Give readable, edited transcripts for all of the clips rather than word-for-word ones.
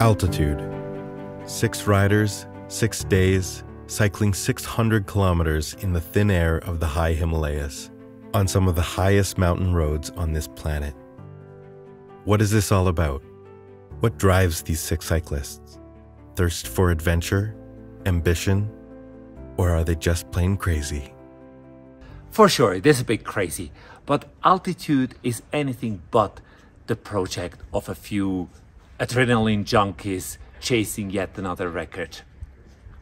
Altitude. 6 riders, 6 days, cycling 600 kilometers in the thin air of the High Himalayas, on some of the highest mountain roads on this planet. What is this all about? What drives these 6 cyclists? Thirst for adventure? Ambition? Or are they just plain crazy? For sure, it is a bit crazy, but altitude is anything but the project of a few adrenaline junkies chasing yet another record.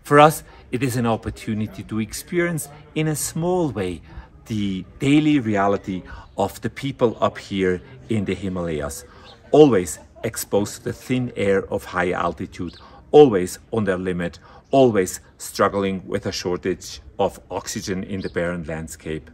For us, it is an opportunity to experience in a small way the daily reality of the people up here in the Himalayas, always exposed to the thin air of high altitude, always on their limit, always struggling with a shortage of oxygen in the barren landscape.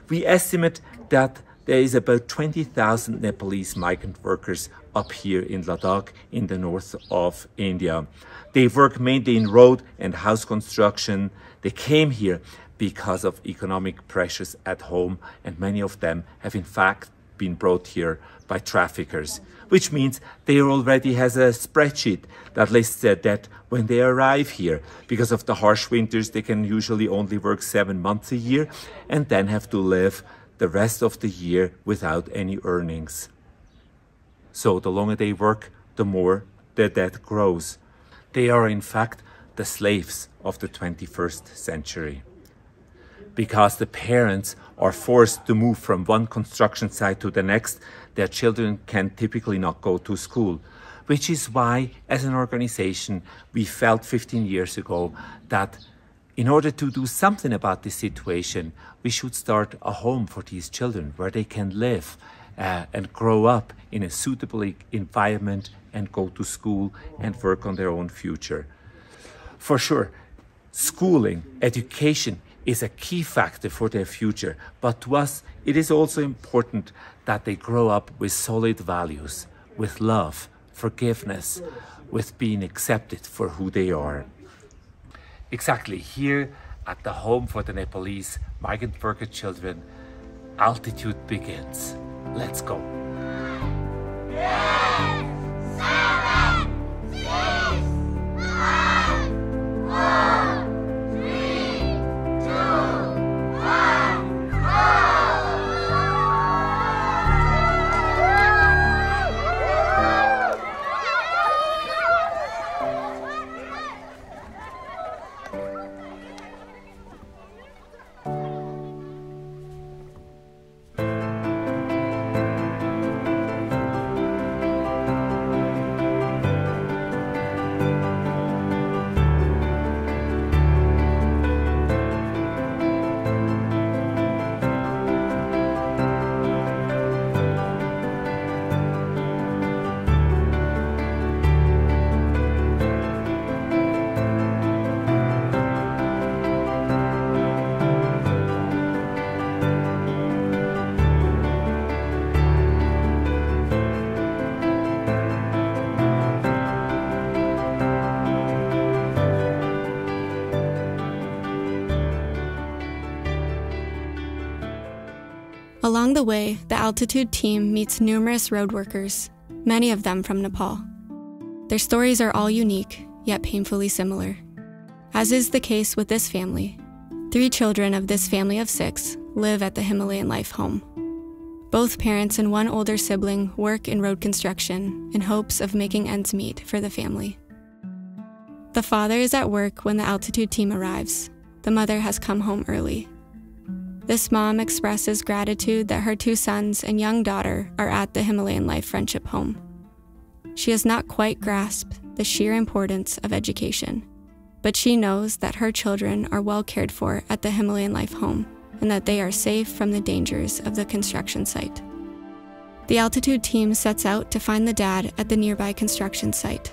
We estimate that there is about 20,000 Nepalese migrant workers up here in Ladakh in the north of India. They work mainly in road and house construction. They came here because of economic pressures at home, and many of them have in fact been brought here by traffickers, which means they already has a spreadsheet that lists their debt when they arrive here. Because of the harsh winters, they can usually only work 7 months a year and then have to live the rest of the year without any earnings. So the longer they work, the more their debt grows. They are in fact the slaves of the 21st century. Because the parents are forced to move from one construction site to the next, their children can typically not go to school. Which is why, as an organization, we felt 15 years ago that in order to do something about this situation, we should start a home for these children where they can live and grow up in a suitable environment and go to school and work on their own future. For sure, schooling, education is a key factor for their future, but to us it is also important that they grow up with solid values, with love, forgiveness, with being accepted for who they are. Exactly here at the home for the Nepalese migrant worker children, altitude begins. Let's go. 8, 7, 6, 5, 4, 3, 2, 1, go! Along the way, the altitude team meets numerous road workers, many of them from Nepal. Their stories are all unique, yet painfully similar. As is the case with this family, 3 children of this family of 6 live at the Himalayan Life home. Both parents and one older sibling work in road construction in hopes of making ends meet for the family. The father is at work when the altitude team arrives. The mother has come home early. This mom expresses gratitude that her 2 sons and young daughter are at the Himalayan Life Friendship Home. She has not quite grasped the sheer importance of education, but she knows that her children are well cared for at the Himalayan Life Home and that they are safe from the dangers of the construction site. The altitude team sets out to find the dad at the nearby construction site.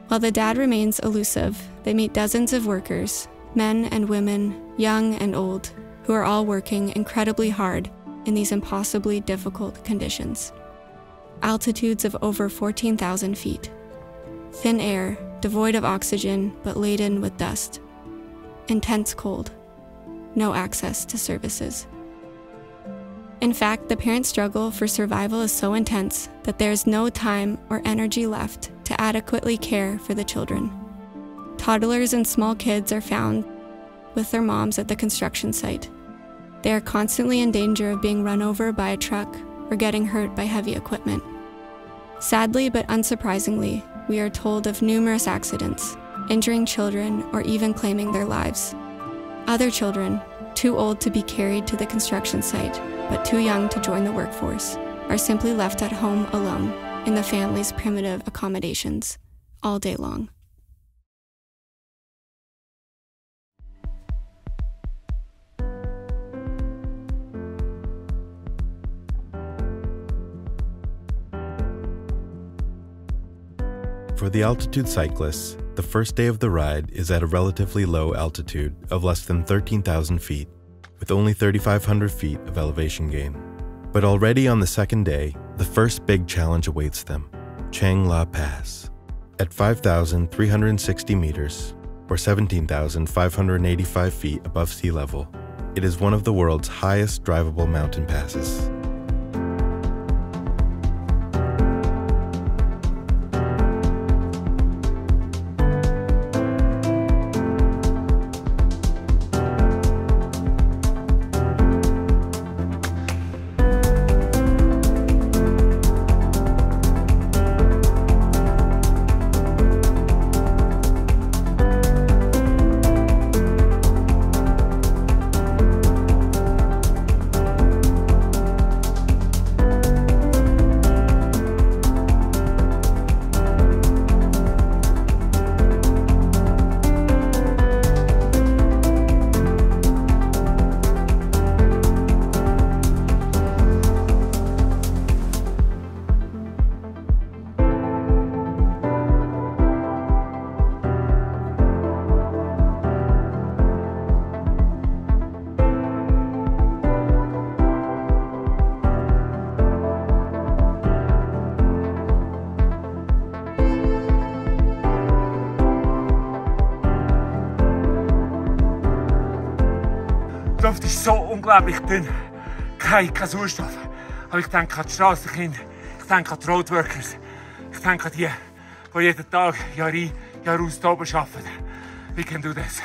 While the dad remains elusive, they meet dozens of workers, men and women, young and old, who are all working incredibly hard in these impossibly difficult conditions. Altitudes of over 14,000 feet. Thin air, devoid of oxygen but laden with dust. Intense cold. No access to services. In fact, the parents' struggle for survival is so intense that there is no time or energy left to adequately care for the children. Toddlers and small kids are found with their moms at the construction site. They are constantly in danger of being run over by a truck or getting hurt by heavy equipment. Sadly, but unsurprisingly, we are told of numerous accidents, injuring children or even claiming their lives. Other children, too old to be carried to the construction site, but too young to join the workforce, are simply left at home alone in the family's primitive accommodations all day long. For the altitude cyclists, the first day of the ride is at a relatively low altitude of less than 13,000 feet, with only 3,500 feet of elevation gain. But already on the second day, the first big challenge awaits them, Chang La Pass. At 5,360 meters, or 17,585 feet above sea level, it is one of the world's highest drivable mountain passes. Die Luft ist so unglaublich dünn. Kein Sauerstoff. Aber ich denke an die Strassenkinder, ich denke an die Roadworkers, ich denke an die jeden Tag Jahr ein, Jahr aus hier oben arbeiten. We can do this.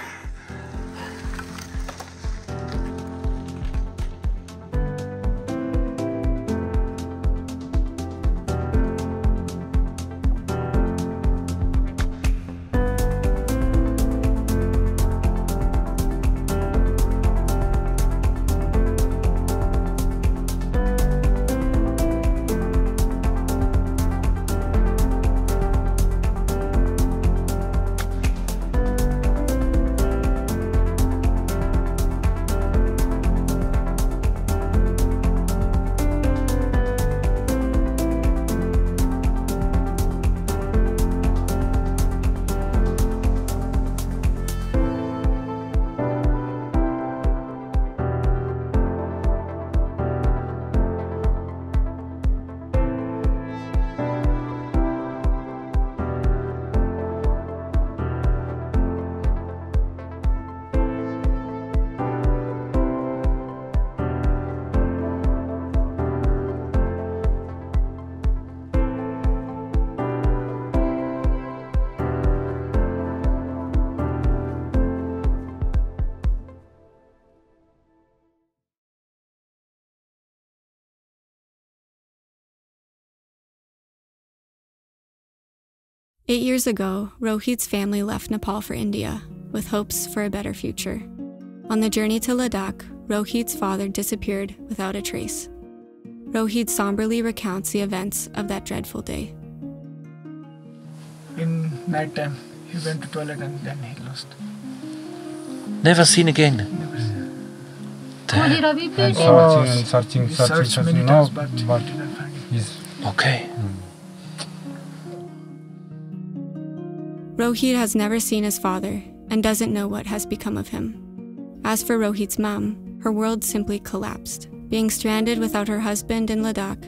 Eight years ago, Rohit's family left Nepal for India, with hopes for a better future. On the journey to Ladakh, Rohit's father disappeared without a trace. Rohit somberly recounts the events of that dreadful day. In night time, he went to toilet and then he lost. Never seen again. Never seen. Damn. Searching many times, but did not find him. Okay. Rohit has never seen his father and doesn't know what has become of him. As for Rohit's mom, her world simply collapsed, being stranded without her husband in Ladakh.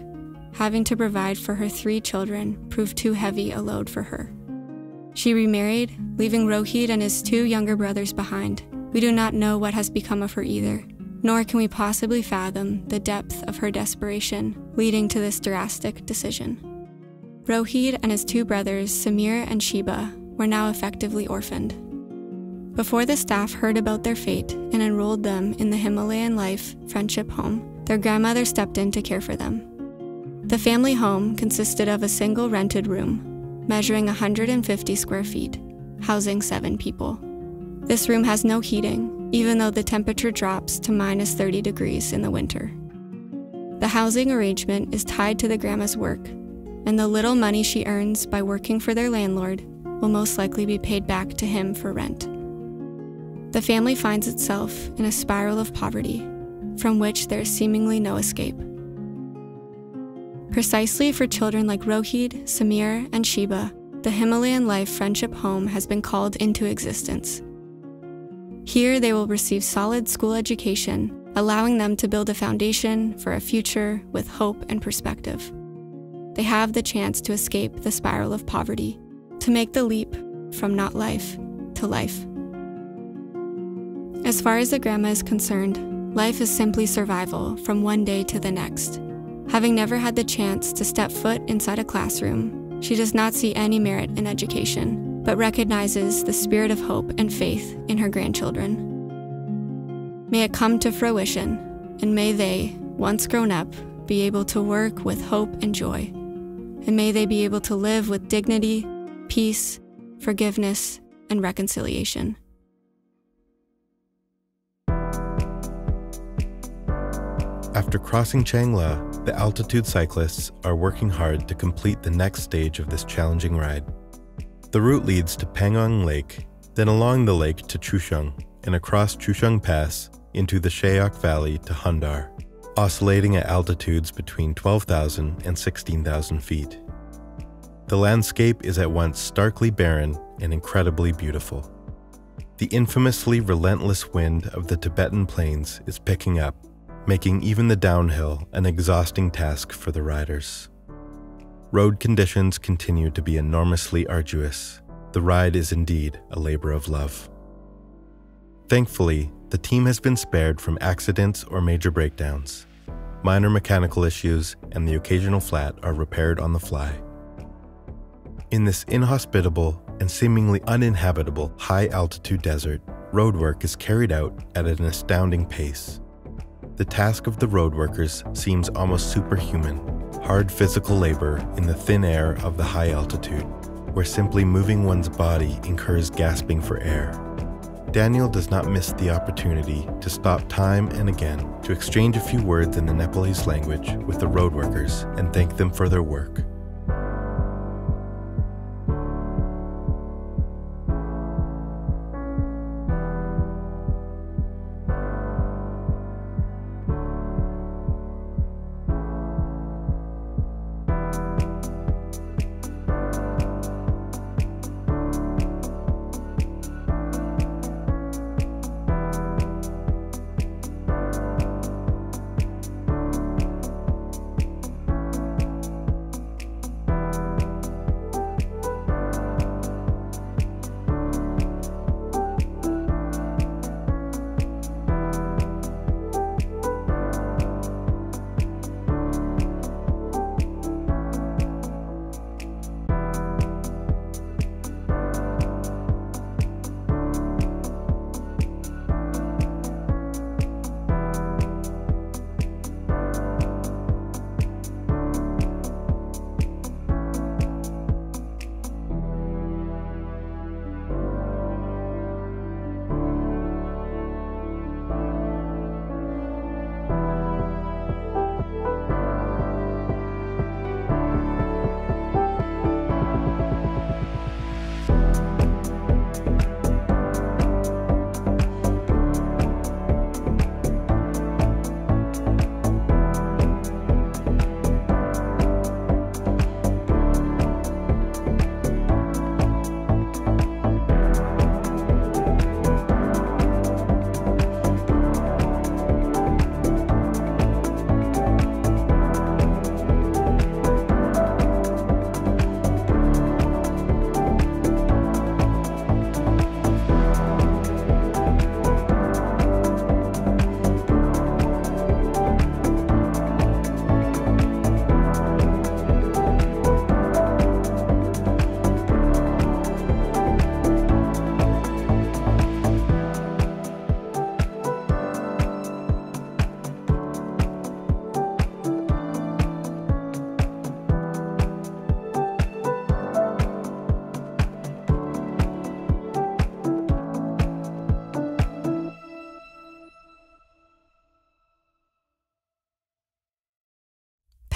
Having to provide for her 3 children proved too heavy a load for her. She remarried, leaving Rohit and his 2 younger brothers behind. We do not know what has become of her either, nor can we possibly fathom the depth of her desperation leading to this drastic decision. Rohit and his two brothers, Samir and Shiba, were now effectively orphaned. Before the staff heard about their fate and enrolled them in the Himalayan Life Friendship Home, their grandmother stepped in to care for them. The family home consisted of a single rented room, measuring 150 square feet, housing 7 people. This room has no heating, even though the temperature drops to minus 30 degrees in the winter. The housing arrangement is tied to the grandma's work, and the little money she earns by working for their landlord will most likely be paid back to him for rent. The family finds itself in a spiral of poverty, from which there is seemingly no escape. Precisely for children like Rohit, Samir, and Shiba, the Himalayan Life Friendship Home has been called into existence. Here they will receive solid school education, allowing them to build a foundation for a future with hope and perspective. They have the chance to escape the spiral of poverty, to make the leap from not life to life. As far as the grandma is concerned, life is simply survival from one day to the next. Having never had the chance to step foot inside a classroom, she does not see any merit in education, but recognizes the spirit of hope and faith in her grandchildren. May it come to fruition, and may they, once grown up, be able to work with hope and joy. And may they be able to live with dignity, peace, forgiveness, and reconciliation. After crossing Changla, the altitude cyclists are working hard to complete the next stage of this challenging ride. The route leads to Pangong Lake, then along the lake to Chusheng, and across Chusheng Pass into the Shayok Valley to Hundar, oscillating at altitudes between 12,000 and 16,000 feet. The landscape is at once starkly barren and incredibly beautiful. The infamously relentless wind of the Tibetan plains is picking up, making even the downhill an exhausting task for the riders. Road conditions continue to be enormously arduous. The ride is indeed a labor of love. Thankfully, the team has been spared from accidents or major breakdowns. Minor mechanical issues and the occasional flat are repaired on the fly. In this inhospitable and seemingly uninhabitable high-altitude desert, roadwork is carried out at an astounding pace. The task of the road workers seems almost superhuman, hard physical labor in the thin air of the high altitude, where simply moving one's body incurs gasping for air. Daniel does not miss the opportunity to stop time and again to exchange a few words in the Nepalese language with the road workers and thank them for their work.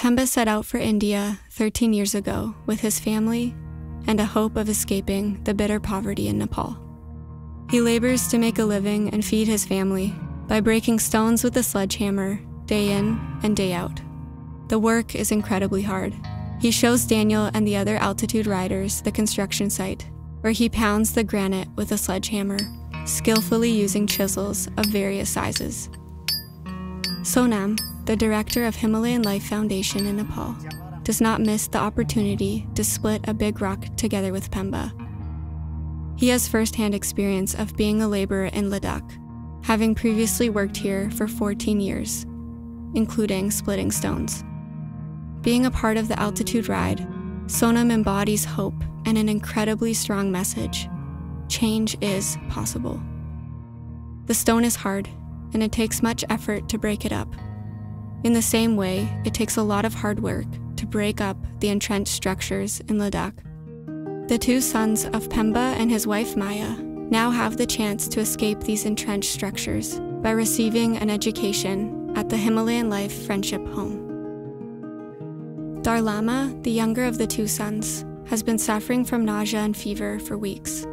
Pemba set out for India 13 years ago with his family and a hope of escaping the bitter poverty in Nepal. He labors to make a living and feed his family by breaking stones with a sledgehammer day in and day out. The work is incredibly hard. He shows Daniel and the other altitude riders the construction site, where he pounds the granite with a sledgehammer, skillfully using chisels of various sizes. Sonam, the director of Himalayan Life Foundation in Nepal, does not miss the opportunity to split a big rock together with Pemba. He has first-hand experience of being a laborer in Ladakh, having previously worked here for 14 years, including splitting stones. Being a part of the altitude ride, Sonam embodies hope and an incredibly strong message. Change is possible. The stone is hard, and it takes much effort to break it up. In the same way, it takes a lot of hard work to break up the entrenched structures in Ladakh. The two sons of Pemba and his wife Maya now have the chance to escape these entrenched structures by receiving an education at the Himalayan Life Friendship Home. Darlama, the younger of the two sons, has been suffering from nausea and fever for weeks.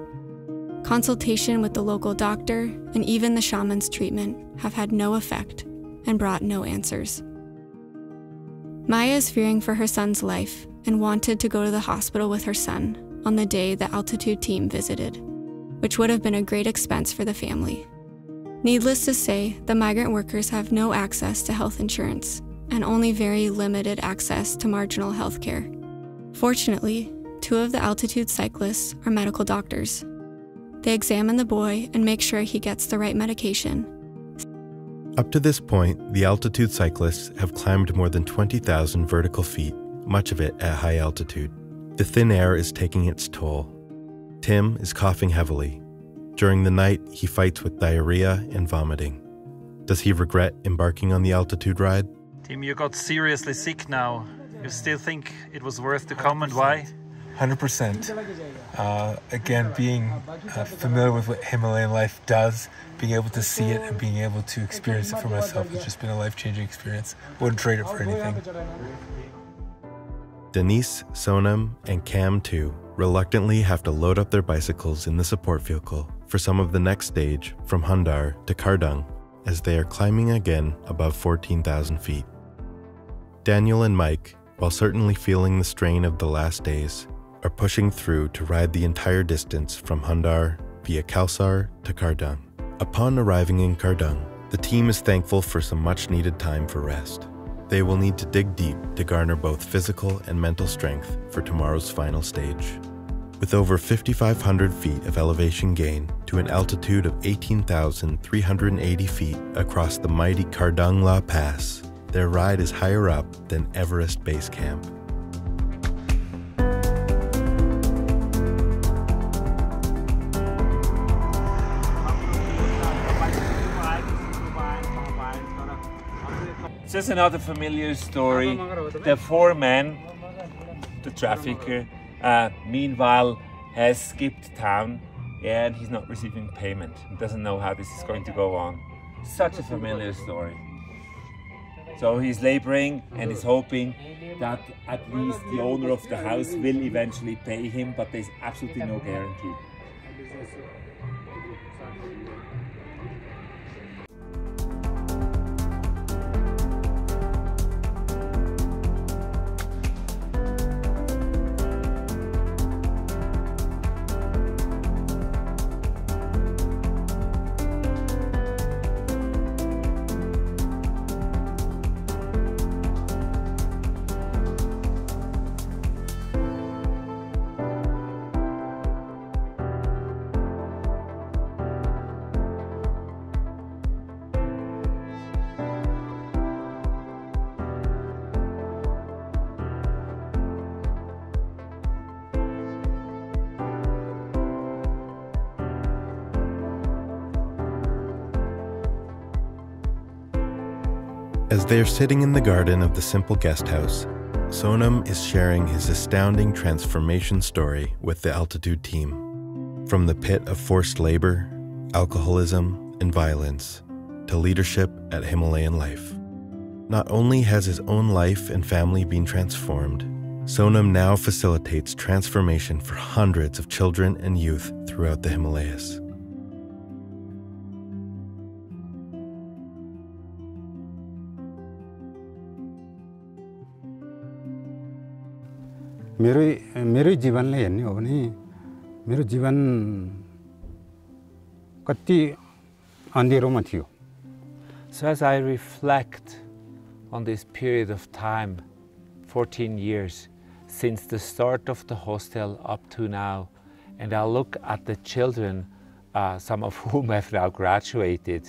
Consultation with the local doctor and even the shaman's treatment have had no effect and brought no answers. Maya is fearing for her son's life and wanted to go to the hospital with her son on the day the altitude team visited, which would have been a great expense for the family. Needless to say, the migrant workers have no access to health insurance and only very limited access to marginal health care. Fortunately, two of the altitude cyclists are medical doctors. They examine the boy and make sure he gets the right medication. Up to this point, the altitude cyclists have climbed more than 20,000 vertical feet, much of it at high altitude. The thin air is taking its toll. Tim is coughing heavily. During the night, he fights with diarrhea and vomiting. Does he regret embarking on the altitude ride? Tim, you got seriously sick now. You still think it was worth to come, and why? 100%. Again, being familiar with what Himalayan Life does, being able to see it and being able to experience it for myself has just been a life-changing experience. Wouldn't trade it for anything. Denise, Sonam, and Cam too reluctantly have to load up their bicycles in the support vehicle for some of the next stage from Hundar to Kardung as they are climbing again above 14,000 feet. Daniel and Mike, while certainly feeling the strain of the last days, are pushing through to ride the entire distance from Hundar via Kalsar to Kardung. Upon arriving in Kardung, the team is thankful for some much-needed time for rest. They will need to dig deep to garner both physical and mental strength for tomorrow's final stage. With over 5,500 feet of elevation gain to an altitude of 18,380 feet across the mighty Kardung La Pass, their ride is higher up than Everest Base Camp. Just another familiar story. The four men, the trafficker, meanwhile has skipped town and he's not receiving payment. He doesn't know how this is going to go on. Such a familiar story. So he's laboring and is hoping that at least the owner of the house will eventually pay him, but there's absolutely no guarantee. As they are sitting in the garden of the simple guest house, Sonam is sharing his astounding transformation story with the altitude team. From the pit of forced labor, alcoholism, and violence, to leadership at Himalayan Life. Not only has his own life and family been transformed, Sonam now facilitates transformation for hundreds of children and youth throughout the Himalayas. मेरो जीवनले हेर्ने हो भने मेरो जीवन कति अन्धेरोमा थियो. So as I reflect on this period of time, 14 years since the start of the hostel up to now, and I look at the children, some of whom have now graduated,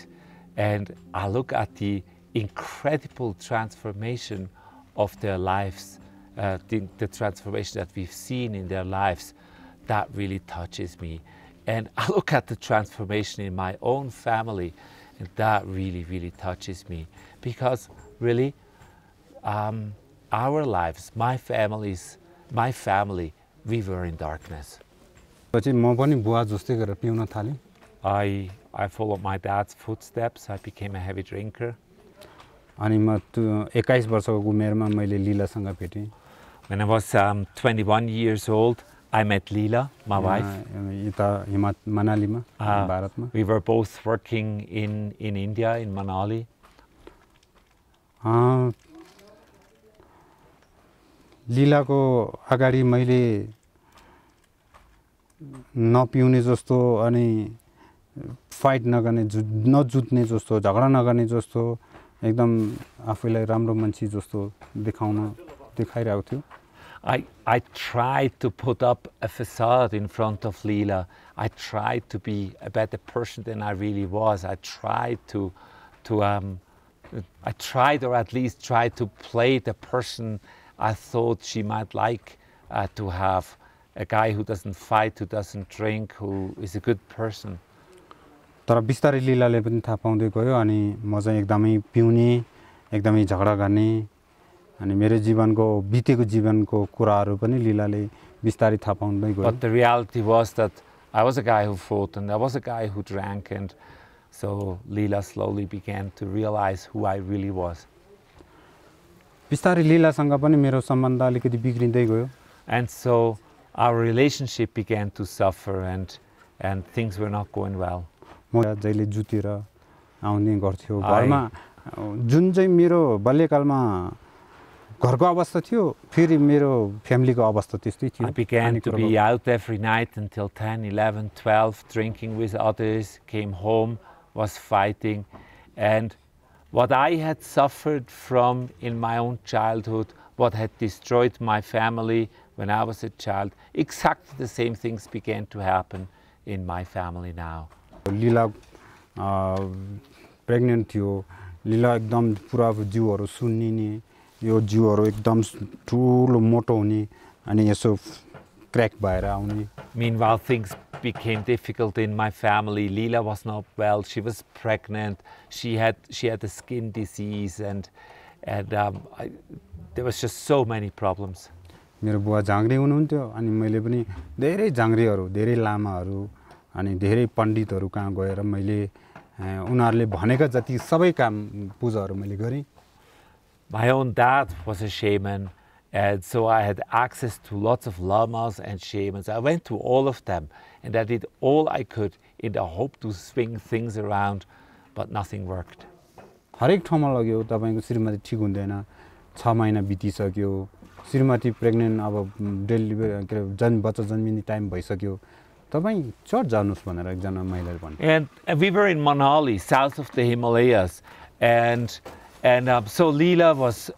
and I look at the incredible transformation of their lives, the transformation that we've seen in their lives, that really touches me. And I look at the transformation in my own family, and that really, really touches me. Because really, our lives, my family, we were in darkness. I followed my dad's footsteps. I became a heavy drinker. अनि म 21 वर्षको उमेरमा मैले लीलासँग भेटेँ. When I was 21 years old, I met Leela, my wife. यता मनालीमा, भारतमा. We were both working in India, in Manali. लीलाको अगाडि मैले नपिउने जस्तो अनि फाइट नगर्ने नजुत्ने जस्तो झगडा नगर्ने जस्तो एकदम आफैलाई राम्रो मान्छे जस्तो देखाइरहेको थियो. I tried to put up a facade in front of Leela. I tried to be a better person than I really was. I tried or at least tried to play the person I thought she might like to have. A guy who doesn't fight, who doesn't drink, who is a good person. तर बिस्तारै लीलाले पनि थाहा पाउँदै गयो अनि म चाहिँ एकदमै पिउने, एकदमै झगडा गर्ने अनि मेरो जीवनको बितेको जीवनको कुराहरू पनि लीलाले बिस्तारै थाहा पाउँदै गयो. But the reality was that I was a guy who fought and I was a guy who drank, and so Leela slowly began to realize who I really was. बिस्तारै लीलासँग पनि मेरो सम्बन्ध अलिकति बिग्रिँदै गयो. And so our relationship began to suffer and things were not going well. म जहिले जुतेर आउने गर्थ्यो घरमा जुन चाहिँ मेरो बाल्यकालमा घरको अवस्था थियो फेरि मेरो फ्यामिलीको अवस्था त्यस्तै थियो. I began to be out every night until 10, 11, 12, drinking with others, came home, was fighting, and what I had suffered from in my own childhood, what had destroyed my family when I was a child, exactly the same things began to happen in my family now. Leela pregnant थियो. लीला एकदम पुरा जिउहरू सुन्निने, यो जिउहरू एकदम ठुलो मोटो हुने अनि यसो crack भएर आउने. Meanwhile, things became difficult in my family. Leela was not well. She was pregnant. She had a skin disease, and there was just so many problems. मेरो बुवा झाँग्री हुनुहुन्थ्यो अनि मैले पनि धेरै झाँग्रीहरू, धेरै लामाहरू अनि धेरै पण्डितहरू कहाँ गएर मैले उनीहरूले भनेका जति सबै काम पूजाहरू मैले गरेँ. My own dad was a shaman, and so I had access to lots of lamas and shamans. I went to all of them and I did all I could in the hope to swing things around, but nothing worked. हरेक ठाउँमा लग्यो तपाईको श्रीमती ठीक हुँदैन. 6 महिना बितिसक्यो. Shrimati pregnant अब delivery बच्चा जन्मिने time भइसक्यो. तपाईं चर्च जानुस् भनेर एकजना महिलाले भन्थे. And we were in Manali, south of the Himalayas, and so Leela was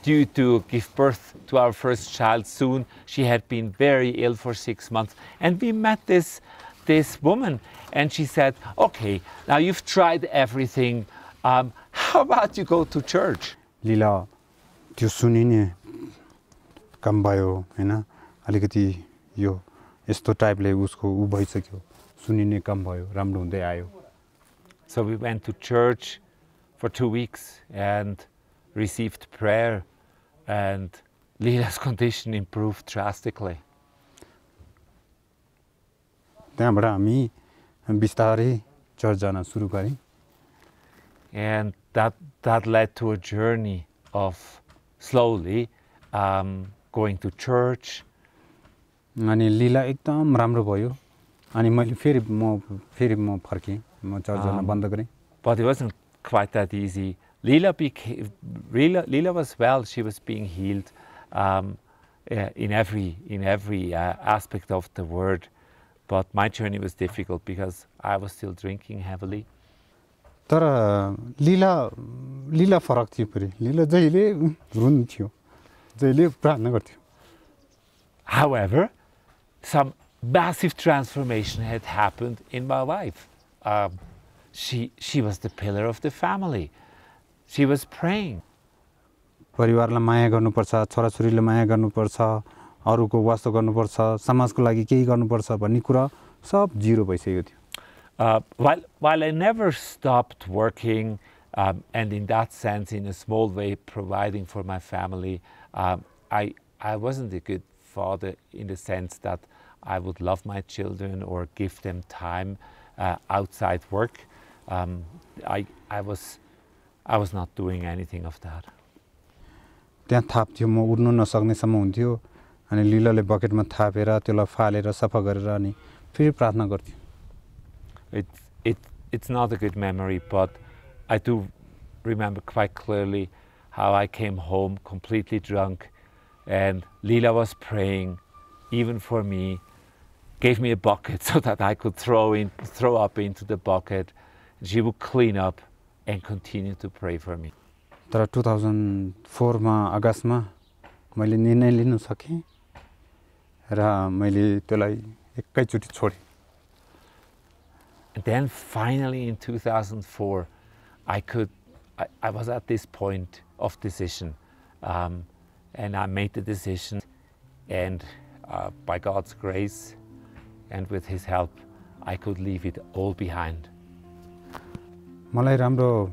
due to give birth to our first child soon. She had been very ill for 6 months, and we met this woman, and she said, "Okay, now you've tried everything. How about you go to church?" लीला त्यो सुनिने कम भयो हैन अलिकति यो यस्तो टाइपले उसको उ भइसक्यो सुनिने कम भयो राम्रो हुँदै आयो. So we went to church for 2 weeks and received prayer, and Leela's condition improved drastically. त्यहाँबाट हामी बिस्तारै चर्च जान सुरु गरे. And that led to a journey of slowly going to church. अनि लीला एकदम राम्रो भयो अनि मैले फेरि म फर्केँ म चर्च जान बन्द गरेँ. But it wasn't quite that easy. Leela was well. She was being healed in every aspect of the word. But my journey was difficult because I was still drinking heavily. तर लीला फरक थियो फेरि. लीला जहिले रुन्थ्यो, जहिले प्रार्थना गर्थ्यो. However, some massive transformation had happened in my life. She was the pillar of the family. She was praying. परिवारलाई माया गर्नुपर्छ, छोराछोरीले माया गर्नुपर्छ, अरूको वास्ता गर्नुपर्छ, समाजको लागि केही गर्नुपर्छ भन्ने कुरा सब जिरो भइसक्यो थियो. While I never stopped working, and in that sense, in a small way, providing for my family, I wasn't a good father in the sense that I would love my children or give them time outside work. I was not doing anything of that. त्यहाँ थाप्थ्यो, म उड्नु नसक्नेसम्म हुन्थ्यो अनि लीलाले बकेटमा थापेर त्यसलाई फालेर सफा गरेर अनि फेरि प्रार्थना गर्थ्यो. It's not a good memory, but I do remember quite clearly how I came home completely drunk and Leela was praying even for me, gave me a bucket so that I could throw up into the bucket. She would clean up and continue to pray for me. तर 2004 मा अगस्तमा मैले निर्णय लिन सकेँ र मैले त्यसलाई एकैचोटी छोडेँ. And then finally in 2004 I was at this point of decision, and I made the decision, and by God's grace and with His help I could leave it all behind. मलाई राम्रो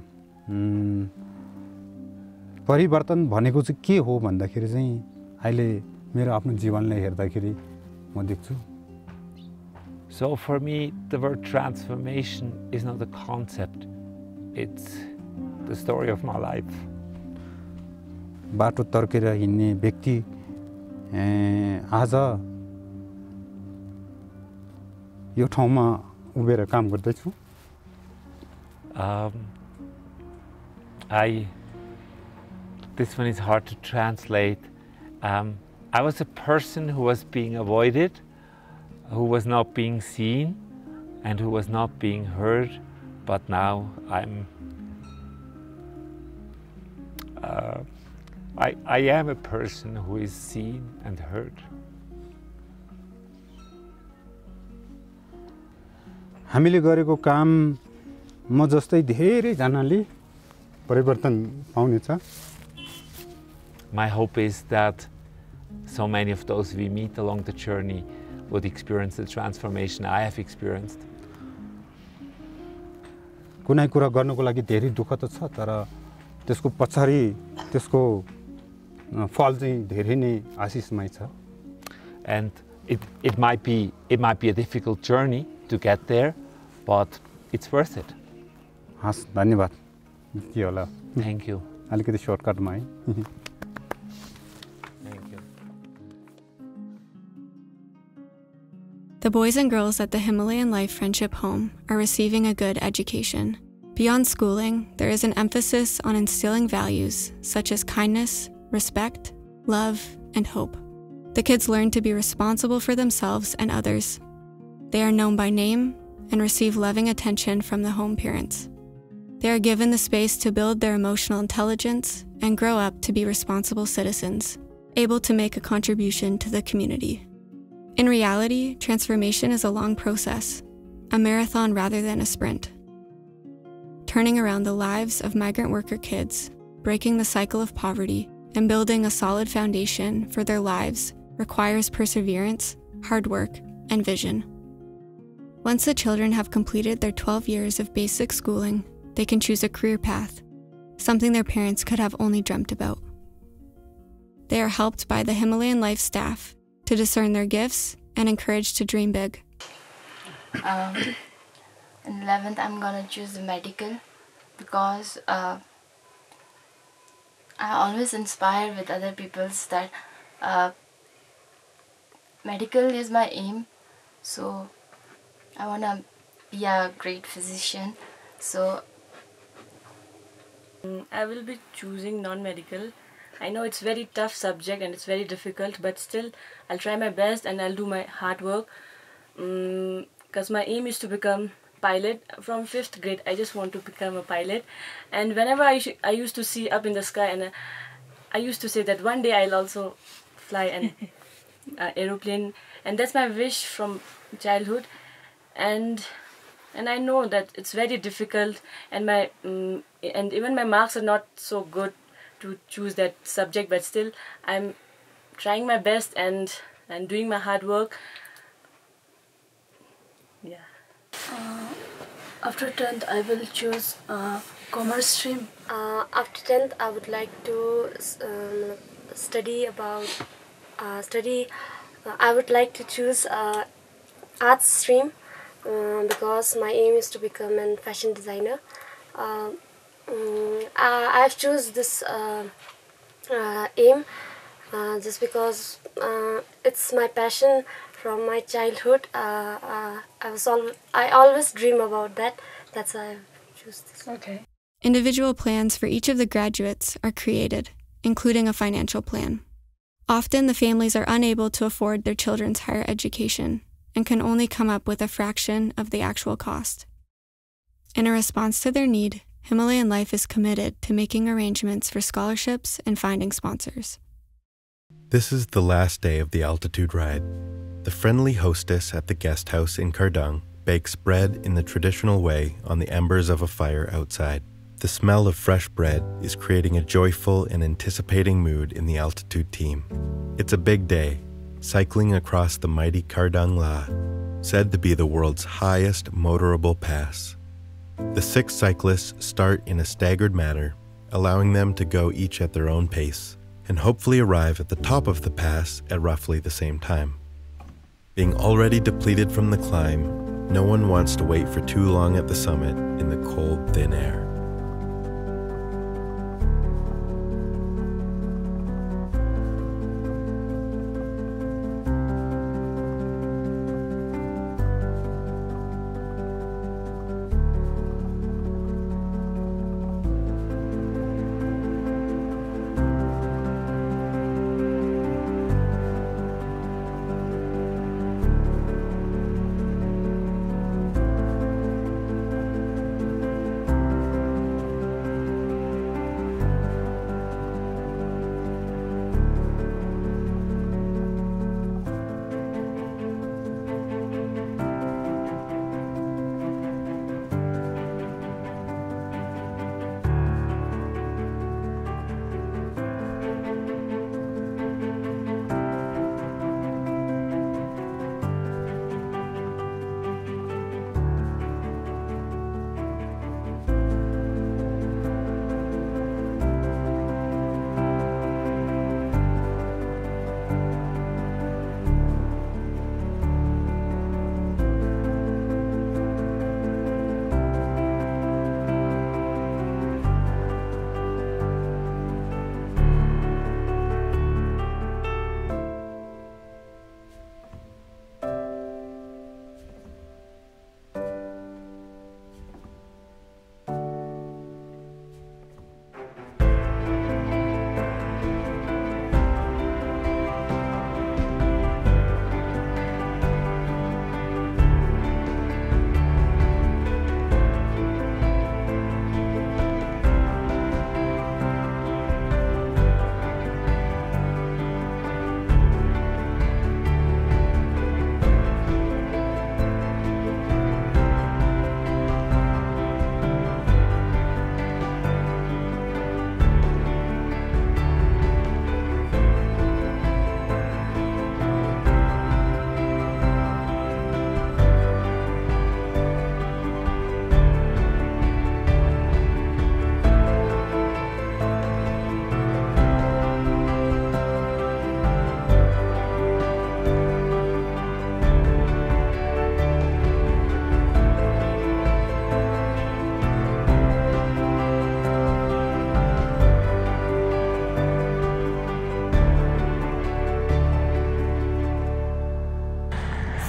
परिवर्तन भनेको चाहिँ के हो भन्दाखेरि चाहिँ अहिले मेरो आफ्नो जीवनलाई हेर्दाखेरि म देख्छु. So for me, the word transformation is not a concept, it's the story of my life. बाटो तर्केर हिँड्ने व्यक्ति आज यो ठाउँमा उभिएर काम गर्दैछु. This one is hard to translate. I was a person who was being avoided, who was not being seen, and who was not being heard, but now I am a person who is seen and heard. हामीले गरेको काम म जस्तै धेरै जनाले परिवर्तन पाउनेछ. My hope is that so many of those we meet along the journey would experience the transformation I have experienced. कुनै कुरा गर्नको लागि धेरै दुःख त छ, तर त्यसको पछाडी त्यसको फल चाहिँ धेरै नै आशीषमय छ. And it might be a difficult journey to get there, but it's worth it. हस्, धन्यवाद. के होला. Thank you. अलिकति सर्टकटमा है. The boys and girls at the Himalayan Life Friendship Home are receiving a good education. Beyond schooling, there is an emphasis on instilling values such as kindness, respect, love, and hope. The kids learn to be responsible for themselves and others. They are known by name and receive loving attention from the home parents. They are given the space to build their emotional intelligence and grow up to be responsible citizens, able to make a contribution to the community. In reality, transformation is a long process, a marathon rather than a sprint. Turning around the lives of migrant worker kids, breaking the cycle of poverty, and building a solid foundation for their lives requires perseverance, hard work, and vision. Once the children have completed their 12 years of basic schooling, they can choose a career path, something their parents could have only dreamt about. They are helped by the Himalayan Life staff to discern their gifts and encouraged to dream big. In 11th, I'm gonna choose medical because I always inspire with other people's that medical is my aim, so I want to be a great physician. So I will be choosing non-medical. I know it's very tough subject and it's very difficult, but still I'll try my best and I'll do my hard work, because my aim is to become pilot. From 5th grade I just want to become a pilot, and whenever I used to see up in the sky, and I used to say that one day I'll also fly an aeroplane, and that's my wish from childhood. And I know that it's very difficult, and and even my marks are not so good to choose that subject, but still I'm trying my best and doing my hard work. Yeah. After 10th, I will choose commerce stream. After 10th, I would like to study about I would like to choose arts stream because my aim is to become a fashion designer. I've chosen this aim just because it's my passion from my childhood. I always dream about that. That's why I choose this. Okay. Individual plans for each of the graduates are created, including a financial plan. Often the families are unable to afford their children's higher education and can only come up with a fraction of the actual cost. In a response to their need, Himalayan Life is committed to making arrangements for scholarships and finding sponsors. This is the last day of the altitude ride. The friendly hostess at the guest house in Kardang bakes bread in the traditional way on the embers of a fire outside. The smell of fresh bread is creating a joyful and anticipating mood in the altitude team. It's a big day, cycling across the mighty Kardang La, said to be the world's highest motorable pass. The 6 cyclists start in a staggered manner, allowing them to go each at their own pace, and hopefully arrive at the top of the pass at roughly the same time. Being already depleted from the climb, no one wants to wait for too long at the summit in the cold, thin air.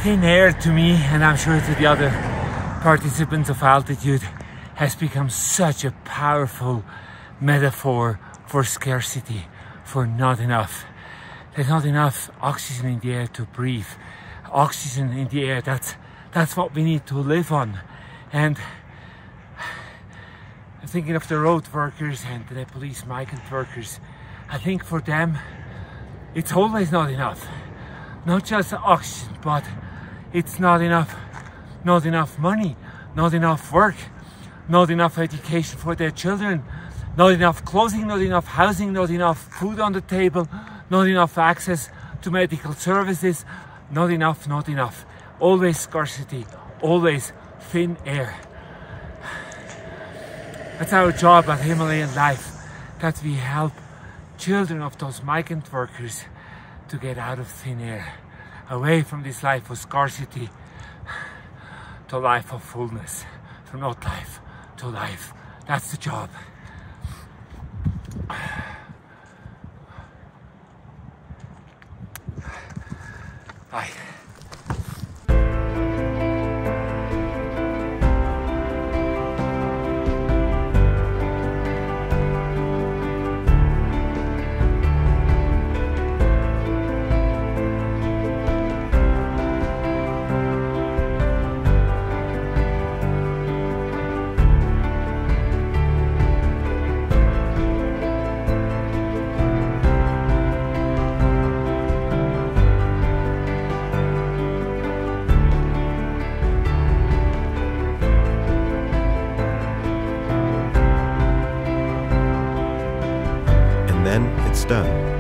Thin air to me, and I'm sure to the other participants of altitude, has become such a powerful metaphor for scarcity, for not enough. There's not enough oxygen in the air to breathe. Oxygen in the air, that's what we need to live on. And I'm thinking of the road workers and the Nepalese migrant workers. I think for them, it's always not enough. Not just oxygen, but it's not enough. Not enough money, not enough work, not enough education for their children, not enough clothing, not enough housing, not enough food on the table, not enough access to medical services, not enough, not enough. Always scarcity, always thin air. That's our job at Himalayan Life, that we help children of those migrant workers to get out of thin air, away from this life of scarcity to life of fullness, from not life to life. That's the job. Bye. Then it's done.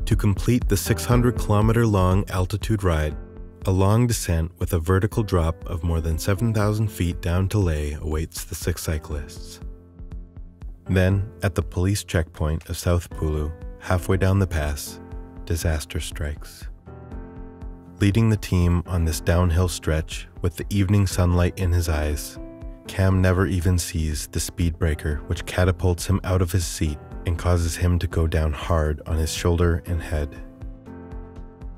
To complete the 600-kilometer-long altitude ride, a long descent with a vertical drop of more than 7,000 feet down to Leh awaits the 6 cyclists. Then, at the police checkpoint of South Pulu, halfway down the pass, disaster strikes. Leading the team on this downhill stretch with the evening sunlight in his eyes, Cam never even sees the speed breaker which catapults him out of his seat and causes him to go down hard on his shoulder and head.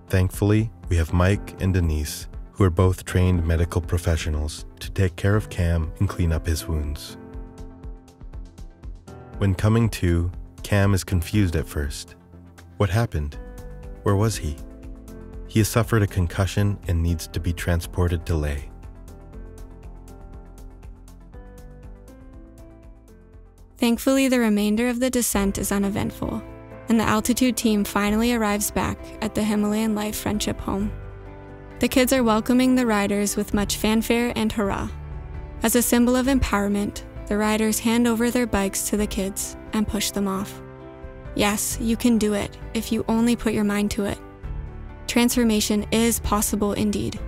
Thankfully, we have Mike and Denise, who are both trained medical professionals, to take care of Cam and clean up his wounds. When coming to, Cam is confused at first. What happened? Where was he? He has suffered a concussion and needs to be transported to Leh. Thankfully, the remainder of the descent is uneventful, and the altitude team finally arrives back at the Himalayan Life Friendship Home. The kids are welcoming the riders with much fanfare and hurrah. As a symbol of empowerment, the riders hand over their bikes to the kids and push them off. Yes, you can do it if you only put your mind to it. Transformation is possible indeed.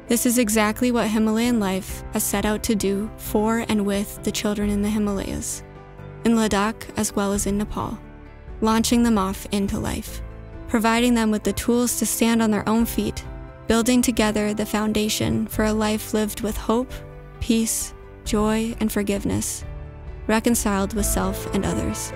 This is exactly what Himalayan Life has set out to do for and with the children in the Himalayas, in Ladakh as well as in Nepal, launching them off into life, providing them with the tools to stand on their own feet, building together the foundation for a life lived with hope, peace, joy, and forgiveness, reconciled with self and others.